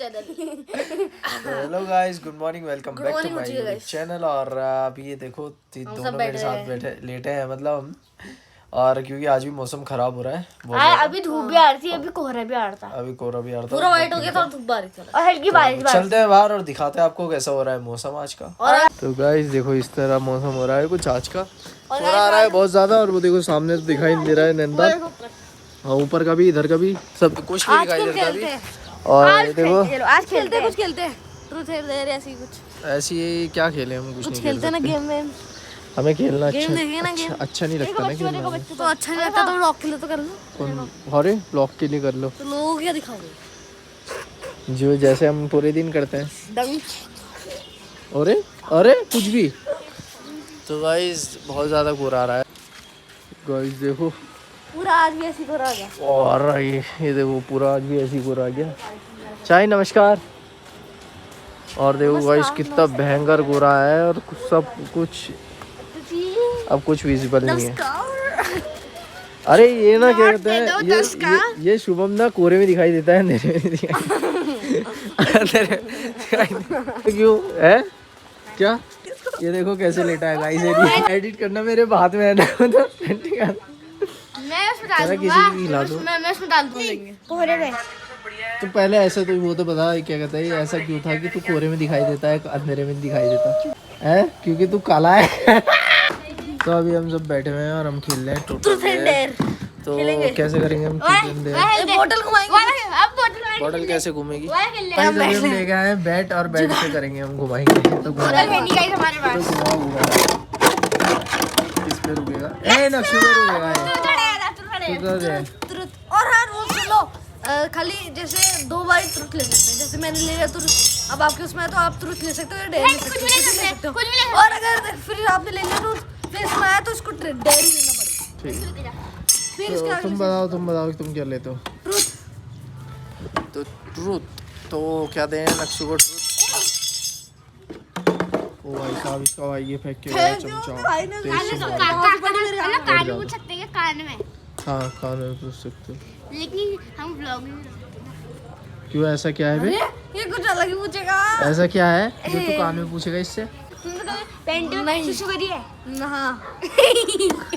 Hello guys, good morning, welcome back to my channel. और अभी ये देखो दोनों मेरे साथ बैठे लेटे हैं, मतलब हम। और क्योंकि आज भी मौसम खराब हो रहा है बहुत, अभी धूप भी आ रही थी, अभी कोहरा भी आ रहा था, अभी कोहरा भी आ रहा था, पूरा व्हाइट हो गया था, धूप बारिश और हल्की बारिश। चलते हैं बाहर और दिखाते हैं आपको कैसा हो रहा है मौसम आज का। तो गाइस देखो, इस तरह मौसम हो रहा है कुछ आज का। कोहरा आ रहा है बहुत ज्यादा, और वो देखो सामने तो दिखाई नहीं दे रहा है नंदा, ऊपर का भी इधर का भी सब कुछ नहीं दिखाई दे रहा अभी। और देखो आज खेलते हैं, कुछ खेलते हैं, ट्रूथ और डेयर ऐसी कुछ। ऐसी क्या खेले हम, कुछ नहीं खेलते ना गेम में। हमें खेलना अच्छा नहीं लगता ना खेलना। तो अच्छा नहीं लगता तो लॉक के लिए तो कर लो। अरे लॉक के लिए कर लो तो लोगों को क्या दिखाओगे, जो जैसे हम पूरे दिन करते हैं। अरे कुछ भी। तो गाइस बहुत ज़्यादा कोहरा आ रहा है गाइस, देखो पूरा आज भी ऐसी कोहरा आ गया। और ये देखो पूरा आज भी ऐसी कोहरा आ गया। चाय नमस्कार। और देखो गाइस कितना भयंकर कोहरा है, और सब कुछ अब कुछ विजिबल नहीं है। अरे ये ना क्या कहते हैं, ये शुभम ना कोहरे में दिखाई देता है, अंधेरे में दिखाई क्यों है क्या? ये देखो कैसे लेटा है गाइस, एडिट करना मेरे हाथ में है ना, मैं उसमें डाल दूंगा, मैं उसमें डाल दूंगा कोहरे में। तो पहले ऐसा तो वो तो बता, क्या कहता है ऐसा क्यों था कि तू कोहरे में दिखाई देता है, अंधेरे में दिखाई देता है? क्योंकि तू काला है। तो अभी हम सब बैठे हुए हैं और हम खेल रहे हैं ट्रूथ एंड डेयर। तो कैसे करेंगे हम ट्रूथ एंड डेयर? बोतल घुमाएंगे, अब बोतल कैसे घूमेगी? हम ले गए हैं बैट, और बैट से करेंगे हम, घुमाएंगे। तो हमारे पास किस पे रुकेगा? ए नक्शे पे रुकेगा ट्रूथ। और हाँ रूल सुनो, खाली जैसे 2 बार ट्रूथ ले सकते हैं, जैसे मैंने ले लिया ट्रूथ, अब आपके उसमें है तो आप ट्रूथ ले सकते हो, डेयर ले सकते हो। और अगर फिर आपने ले लिया ट्रूथ, फिर इसमें आया तो इसको डेयर ही लेना पड़ेगा। ठीक। फिर तो तुम बताओ तुम क्या लेते हो? ट्रूथ। तो ट्रूथ तो क्या दें नक्शे को? ट्रूथ। ओ भाई साहब, इसका भाई ये फेंक के गया चमचा। कान पूछ सकते हैं, कान में। हाँ कान में पूछ सकते हो, लेकिन हम व्लॉग में। क्यों ऐसा क्या है बे? ये कुछ अलग ही पूछेगा। ऐसा क्या है जो तू कान में पूछेगा इससे? सुसु करी है ना?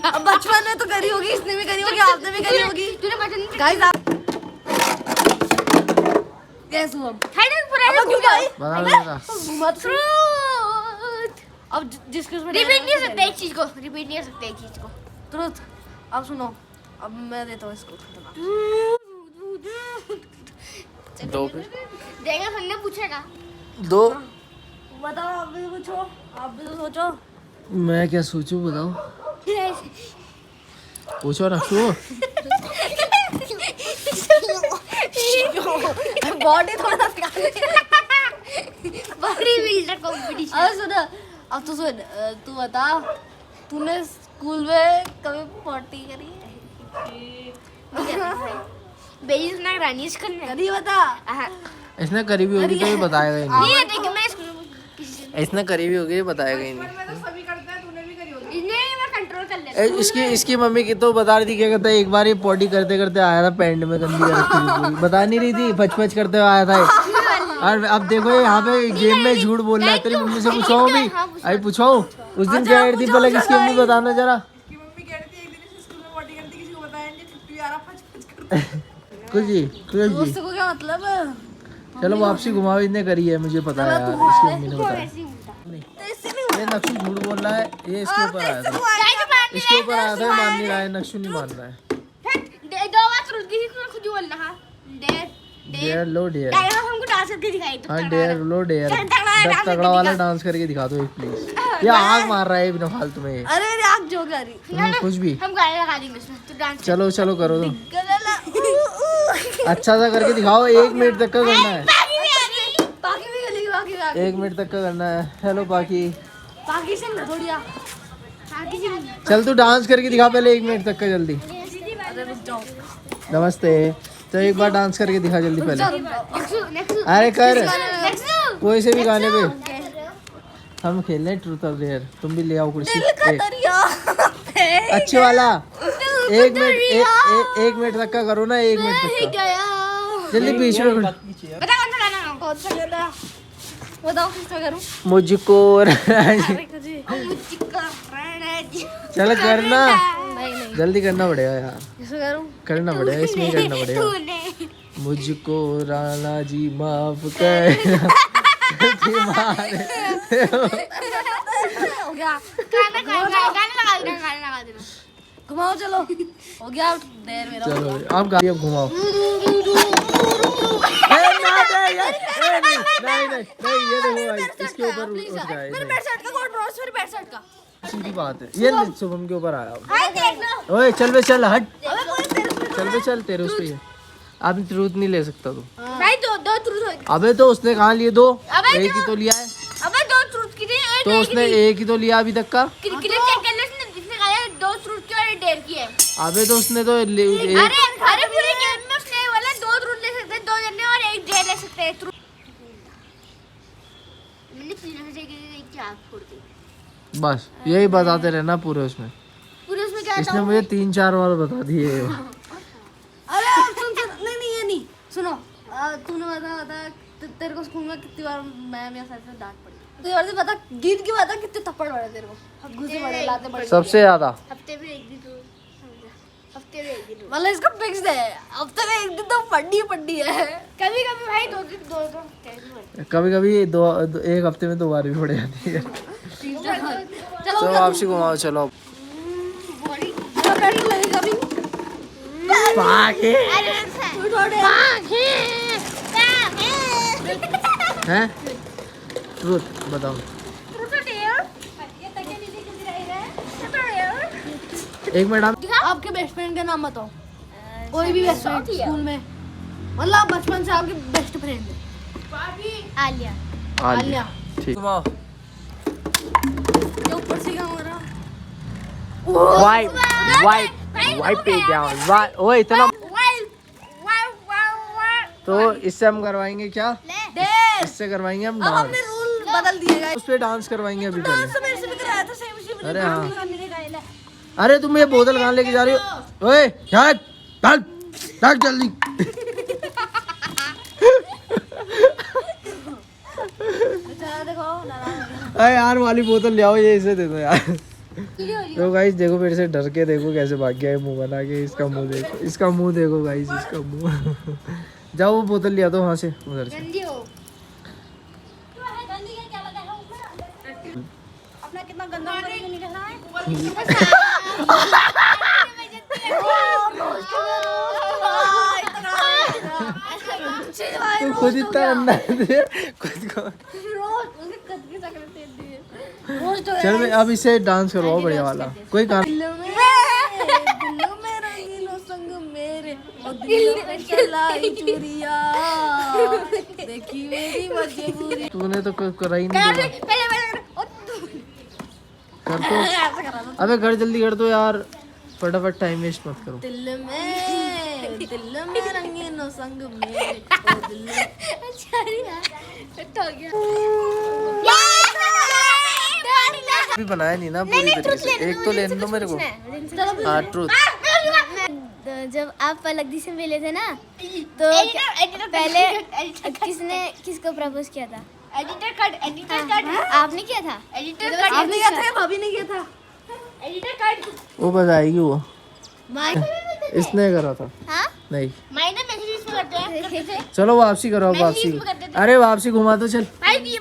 अब बचपन में तो करी होगी, इसने भी करी होगी, आपने भी करी होगी। तूने बचपन गाइस आप कैसे हुआ? बता घुमा तो। अब जिसके उसमें रिपीट नहीं सकते एक चीज को, ट्रूथ। अब सुनो, अब मैं देता हूँ इसको। दो देगा, हमने पूछेगा। दो बताओ, आप भी पूछो, आप भी तो सोचो। मैं क्या सोचूं, बताओ पूछो नक्शू। बॉडी थोड़ा बॉडी बिल्डर कंपटीशन। अब सुनो, अब तो सुन, तू बता, तूने स्कूल में कभी पार्टी करी है? बेइज ना रानीश करी, बता। इसने करी भी होगी तो ये बताएगा ही नहीं। नहीं देखिए, मैं इसने करी भी होगी, ये बताएगा ही नहीं। मैं कंट्रोल कर लेता। इसकी मम्मी की तो बता रही थी, क्या कहता है, एक बार ये पॉटी करते करते आया था, पैंट में गंदी कर रखी थी पूरी, बता नहीं रही थी, फच करते हुए आया था। और अब देखो यहाँ पे गेम में झूठ बोल रहा है। तेरी मम्मी से पूछो भी, अभी पूछो उस दिन क्या थी, पहले किसकी मम्मी बताना जरा। कुछ जी दोस्तों को क्या मतलब? चलो वापसी घुमाओ, इसने करी है, मुझे पता है यार, इसकी मम्मी ने बताया। ये नक्शू झूठ बोल रहा है, ये इसके ऊपर आया था, इसके ऊपर आया था, मान नहीं रहा है, नक्शू नहीं मान रहा है। डेयर लो डेयर, हमको डांस करके दिखाई दो। हाँ डेयर लो डेयर, तगड़ा वाला डांस करके दिखा दो एक प्लीज। ये आग मार रहा है बिना फालतू में। अरे आग जो करी, कुछ भी, हम गाने लगा देंगे इसमें, तो डांस चलो करो तो अच्छा सा करके दिखाओ। 1 मिनट तक का करना है, 1 मिनट तक का करना है। हेलो पाकी से थोड़ी चल तू डांस करके दिखा पहले, 1 मिनट तक का जल्दी। नमस्ते, तो एक बार डांस करके दिखा जल्दी पहले। अरे कर कोई से भी गाने पे। हम खेल रहे हैं ट्रूथ और डेयर, तुम भी ले आओ कुर्सी। अच्छे वाला 1 मिनट तक का करो ना, 1 मिनट तक का। जल्दी बीच में कौन सा करना बताओ, किसका करूं? मुझको चलो करना, नहीं जल्दी करना पड़ेगा यार, किसका करूं? करना पड़ेगा, इसमें ही करना पड़ेगा। मुझको राणा जी माफ कर। हो गया, गाना लगा देना। घुमाओ चलो, हो गया देर मेरा। चलो आप गाड़ी अब घुमाओ। नहीं ये देखो भाई, इसके ऊपर उठ जाए। मेरे बैक साइड का कोड ब्रॉस, मेरे बैक साइड का। सीधी बात है, ये शुभम के ऊपर आया। हाय देख लो। ओए चल बे चल, हट अबे कोई तेरे चल बे चल, तेरे उस पे है। आप ट्रूथ नहीं ले सकता तू। भाई दो ट्रूथ हो। अबे तो उसने कहाँ लिए दो, अबे एक ही तो लिया है। अबे दो ट्रूथ की थी, एक तो उसने एक ही तो लिया अभी तक का। क्रिकेट चेक कर ले, इसने कहा दो ट्रूथ की और एक डेयर की है। अबे तो उसने तो अरे पूरे गेम में उसने वाला दो ट्रूथ ले सकते हैं, दो जने और एक डेयर ले सकते हैं। मैंने तीनों में से एक चाक फोड़ दी। बस यही बताते रहना पूरे उसमें। पूरे उसमें क्या इसने मुझे 3-4 बार बता दिए। अरे सुन नहीं ये नहीं सुनो, तूने बता तेरे को स्कूल में कितनी बार मैम या सर से डांट पड़ी? तो यार से बता, गीत की बता कितने थप्पड़ पड़े तेरे को, घुसे पड़े, लाते पड़े। सबसे ज्यादा हफ्ते में एक दिन तो मतलब इसका फिक्स है, हफ्ते में एक दिन तो पढ़नी है। कभी कभी भाई दो कभी कभी एक हफ्ते में 2 बार भी पड़ जाती है। चलो तो वापसी घुमाओ चलो। पेट्रोल लगेगा अभी। हैं ट्रूथ बताओ। एक मिनट आपके बेस्ट फ्रेंड का नाम बताओ, कोई भी बेस्ट फ्रेंड स्कूल में, मतलब बचपन से आपके बेस्ट फ्रेंड है। आलिया। आलिया ठीक। घुमाओ। ये ऊपर से क्या हो रहा? वाइप पे डाउन। ओए इतना तो इससे हम करवाएंगे क्या, इससे करवाएंगे हम अब डांस। हमने रूल बदल दिए उस पे डांस करवाएंगे अभी डांस पहले। तो मेरे से भी कराया था, सेम उसी में। अरे हाँ। अरे तुम ये बोतल कहाँ लेके जा रही हो? ओए हट हट हट जल्दी। देखो अरे यार वाली बोतल ले आओ, ये इसे दे दो यार। तो गाइस देखो, मेरे से डर के देखो कैसे भाग गया है मुंह बना के। इसका मुंह देखो, इसका मुंह देखो गाइस, इसका मुंह। जाओ वो बोतल ले आ दो वहाँ से, उधर से। अपना कितना गंदा निकलना है। तू खुद इतना गंदा है खुद को। चल मैं अब इसे डांस करवाओ बढ़िया वाला कोई काम। तूने तो करा ही नहीं। कर तो, अबे घर जल्दी कर दो यार, फटाफट टाइम वेस्ट मत करो। दिल में रंगीन संग मेरे, ओ दिल में। अच्छा यार फिट हो गया। अभी बनाया नहीं ना पूरी तरीके से, एक तो लेने दो मेरे को। हाँ ट्रूथ। जब आप अलग से मिले थे ना, तो पहले किसको प्रपोज किया था? एडिटर कट आपने किया था? एडिटर कट आपने किया था, भाभी ने किया था। एडिटर कट वो बस आएगी वो, इसने करा था। हाँ? नहीं माइनर मैसेज में करते हैं। चलो वापसी करो, अब वापसी। अरे वापसी घुमा दो चल। भाई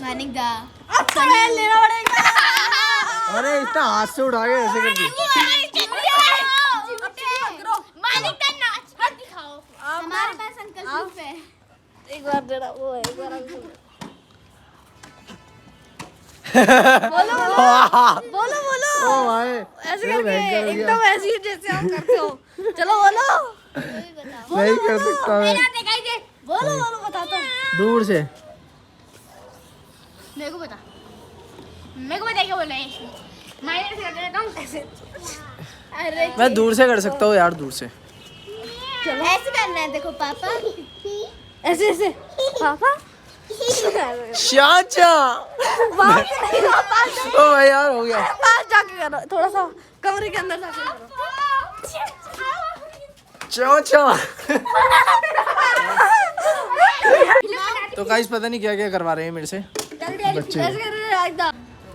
मानिक दा अच्छा है, लेना पड़ेगा। अरे इतना हाथ से उठा के ऐसे कर दी। हमारे पास अंकल प्रूफ है। एक बार देना वो, एक बार बोलो ओ भाई ऐसे ये करके भयंकर हो गया। एकदम ऐसे ही जैसे आप करते हो। चलो बोलो नहीं कर सकता मैं, बोलो बताता हूँ। दूर से। मेरे को बता क्या बोलना है। माइनर से कर देता हूँ ऐसे। अरे मैं दूर से कर सकता हूँ यार, दूर से। ऐसे करना है, देखो पापा। ऐसे ऐसे पापा चाचा ओ भाई यार हो गया। पास जाके करो, थोड़ा सा कमरे के अंदर जाके करो। चाचा तो गाइस पता नहीं क्या क्या करवा रहे हैं मेरे से बच्चे। ऐसे कर रहे हैं एकदम।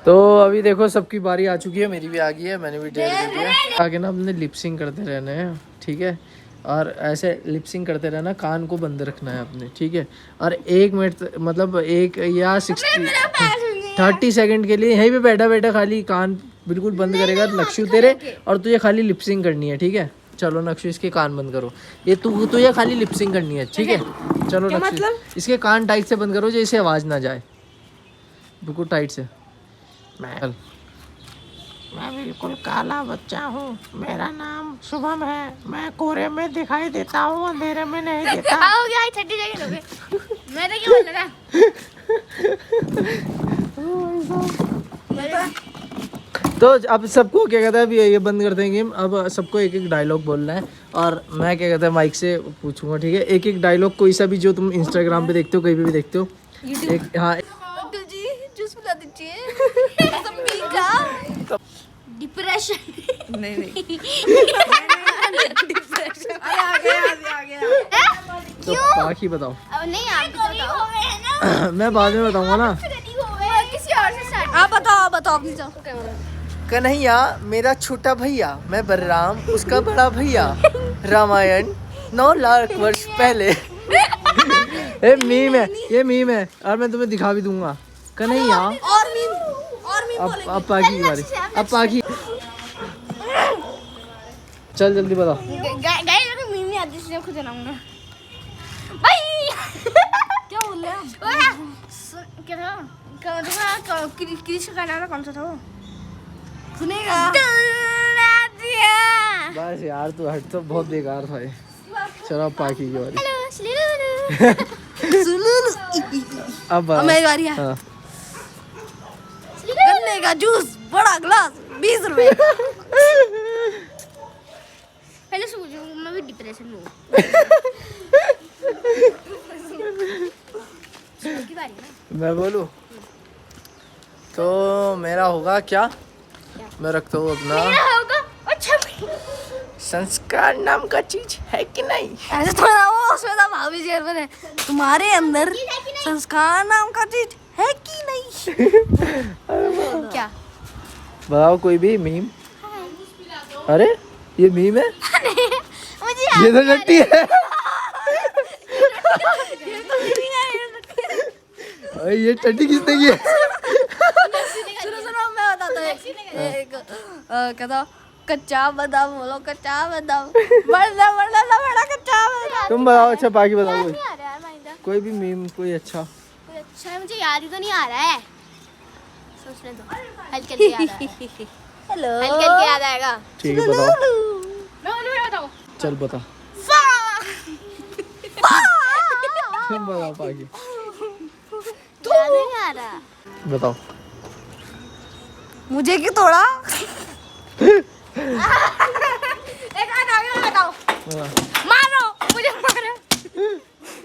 तो अभी देखो सबकी बारी आ चुकी है, मेरी भी आ गई है, मैंने भी डेयर दे दिया। आगे ना हमने लिपसिंग करते रहना है, ठीक है। और ऐसे लिपसिंग करते रहना, कान को बंद रखना है अपने, ठीक है। और 1 मिनट मतलब 1 या 30 सेकंड के लिए यहीं पे बैठा बैठा खाली कान बिल्कुल बंद करेगा नक्शु तेरे, और तुझे खाली लिपसिंग करनी है, ठीक है। चलो नक्शु इसके कान बंद करो, ये तुझे खाली लिपसिंग करनी है, ठीक है। चलो नक्शु इसके कान टाइट से बंद करो जैसे आवाज़ ना जाए, बिल्कुल टाइट से। मैं बिल्कुल काला बच्चा हूँ, मेरा नाम शुभम है, मैं कोहरे में दिखाई देता हूँ, अंधेरे में नहीं देता। हो गया 30 सेकंड हो गए। मैंने क्या बोला था? तो अब सबको क्या कहता है, अभी ये बंद करते हैं गेम। अब सबको एक एक डायलॉग बोलना है, और मैं क्या कहता है माइक से पूछूंगा, ठीक है। एक एक डायलॉग कोई सा भी जो तुम इंस्टाग्राम पे देखते हो, कहीं पे भी देखते हो। एक हाँ अंकल जी जूस पिला दीजिए। डिप्रेशन नहीं डिप्रेशन आ गया। तो बाकी बताओ। अब नहीं आप बताओ। मैं बाद में बताऊंगा ना। किसी और से स्टार्ट। आप बताओ अपनी जाओ। कन्हैया मेरा छोटा भैया, मैं बलराम उसका बड़ा भैया, रामायण 9 लाख वर्ष पहले। ये मीम है, ये मीम है, और मैं तुम्हें दिखा भी दूंगा। कन्हैया और मीम अब पाकी की बारी, अब पाकी। चल जल्दी बताओ। गाइस मेरे को मीम नहीं आती, इसलिए खुद बनाऊंगा। भाई क्या बोल रहे हैं? क्या था? क्रिश का गाना कौन सा था वो? सुनेगा। बस यार तू हट, तो बहुत बेकार था ये। चलो अब पाकी की बारी। अब मेरी बारी है। हाँ। गन्ने का जूस बड़ा ग्लास 20 रुपए। पहले सोचो, मैं भी डिप्रेशन में हूँ। मैं बोलूं तो मेरा होगा क्या, मैं रखता हूँ अपना अच्छा संस्कार नाम का चीज है कि नहीं। ऐसे थोड़ा वो उसमें था भाभी जी में तुम्हारे अंदर संस्कार नाम का चीज है कि नहीं। क्या? बताओ कोई भी मीम। अरे ये मीम है, मुझे ये तो टट्टी है। अरे ये टट्टी किसने की है? सुनो मैं बताता हूँ। एक क्या था, कच्चा बादाम बोलो, कच्चा बादाम बड़ा कच्चा बादाम। तुम बताओ। अच्छा बाकी बताओ कोई, नहीं आ रहा है माइंदा। कोई भी मीम कोई अच्छा। कोई अच्छा है, मुझे याद ही तो नहीं आ रहा है। सोचने दो, हल्के हल्के याद आएगा। हेलो हल्के हल्के याद आएगा। ठीक है बताओ। मैं बताऊं? चल बता, तुम बताओ बाकी। याद नहीं आ रहा। बताओ। मुझे क्यों तोड़ा। एक बात आगे बताओ। मारो मुझे, मारो।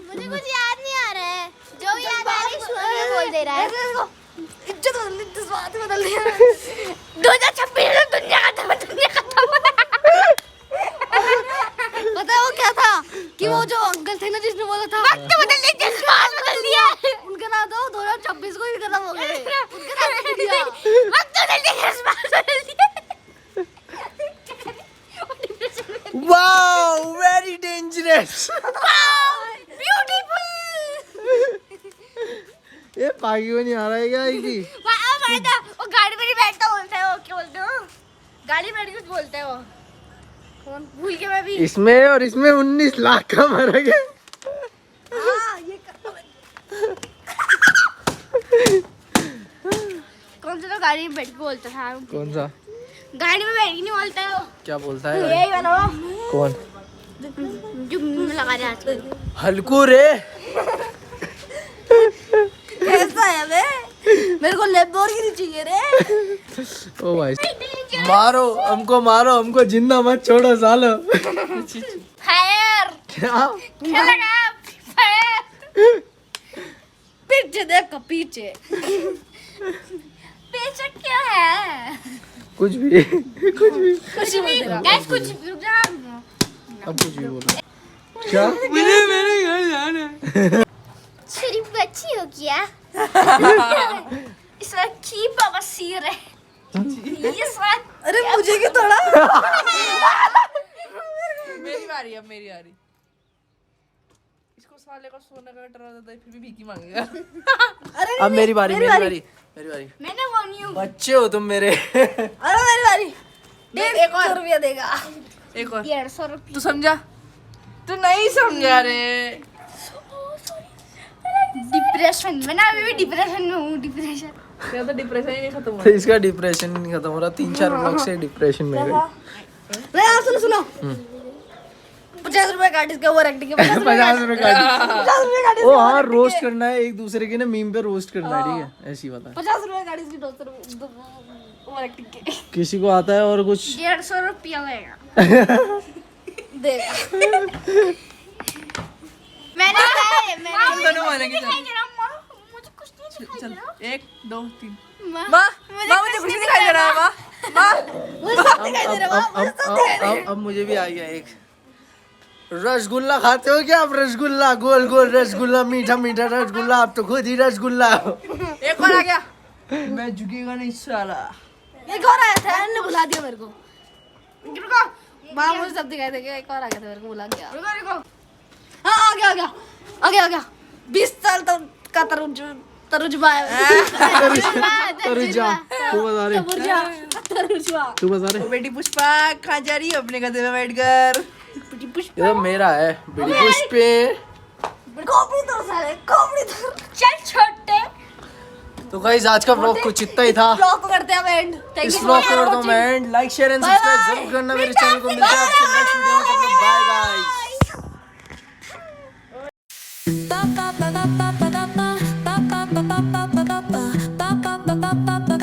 मुझे कुछ याद नहीं आ रहा है, जो भी याद आ रहा है सुन बोल दे रहा है। इज्जत बदल दी, जज्बात बदल दिया। 2026 में दुनिया खत्म। पता है वो क्या था कि वो जो अंकल थे ना जिसने बोला था वक्त बदल दिया, जज्बात बदल दिया। उनका नाम था 2026 को ही खत्म हो गए। उनका नाम लिख दिया। वक्त बदल दिया, जज्बात बदल दिया। Wow very dangerous. ब्यूटीफुल। ये पागी को नहीं आ रहा है क्या इसी? वो गाड़ी में नहीं बैठता, बोलता है वो क्या बोलते हो, गाड़ी में बैठ के बोलता है वो कौन, भूल के मैं भी। इसमें और इसमें 19 लाख का फर्क है। हाँ, ये कौन सा तो गाड़ी में बैठ के बोलता था। कौन सा? गाड़ी में बैठ के नहीं बोलता है वो। क्या बोलता है? यही वाला कौन? जो मीम लगा रहे हैं आजकल। हल्कू रे। कैसा है बे? मेरे को लैम्बोर्गिनी चाहिए रे। ओ भाई मारो हमको, मारो हमको, जिंदा मत छोड़ो सालो। फायर क्या क्या लगा? फायर पीछे देखो पीछे। पीछे क्या है? कुछ भी कुछ भी कुछ भी गाइस, कुछ भी। रुक जा। अब कुछ भी बोलो। क्या? मुझे मेरे घर जाना है। छुरी बच्ची हो क्या इसका की बाबा सिर है ये साथ अरे मुझे क्यों तोड़ा? मेरी बारी अब मेरी बारी। इसको साले को सोने का डरा देता है फिर भी भीख मांगेगा। अरे अब मेरी बारी मेरी बारी मेरी बारी। मैंने बोनी हूँ बच्चे हो तुम मेरे। अरे मेरी बारी। एक और 150 रुपया देगा। एक और 150 रुपये तू समझा? तू नहीं समझा रे। डिप्रेशन मैं ना अभी भी डिप्रेशन में हूँ डिप्रेशन तेरा तो डिप्रेशन ही नहीं खत्म हुआ। तो इसका डिप्रेशन नहीं खत्म हो रहा, 3-4 ब्लॉक से डिप्रेशन में गई। नहीं आप सुनो 50 रुपए काट इसके ओवर एक्टिंग के 50 रुपए 50 रुपए का। 50 रुपए काट ओ हाँ, रोस्ट करना है एक दूसरे के ना, मीम पे रोस्ट करना है, ठीक है? ऐसी बात है। 50 रुपए काट इसकी ओवर एक्टिंग के किसी को आता है और कुछ 150 रुपया लगेगा देगा। मैंने हम दोनों मानेंगे। दिखाई दे रहा माँ मुझे कुछ नहीं दिखाई चल दे रहा 1 2 3 माँ माँ मुझे कुछ नहीं दिखाई दे रहा है माँ। माँ अब मुझे भी आ गया एक। रसगुल्ला खाते हो क्या आप? रसगुल्ला, गोल गोल रसगुल्ला, मीठा मीठा रसगुल्ला, आप तो खुद ही रसगुल्ला। एक और आ गया। मैं झुकेगा नहीं साला। एक और आया था, ने बुला दिया मेरे को। रुको माँ मुझे सब दिखाई देगा। एक और आ गया था, मेरे को बुला दिया। रुको हाँ आ गया 20 साल का तरुजबा है। तरुजा तू बता रही, तरुजबा तू बता रही। ओ बेटी पुष्पा कहाँ जा रही है अपने गधे में बैठकर? ये तो मेरा है बेटी पुष्पे। खोपड़ी तोड़ साले, खोपड़ी तोड़। चल छोटे तो गाइस आज का व्लॉग कुछ इतना ही था। ब्लॉग को करते हैं अब एंड। इस व्लॉग को कर दो मैं end. Like share and subscribe जरूर करना मेरे चैनल को। मिलते हैं आपसे नेक्स्ट वीडियो में। Bye guys. ba ba ba ba ba ba ba ba ba ba ba ba ba ba ba ba ba ba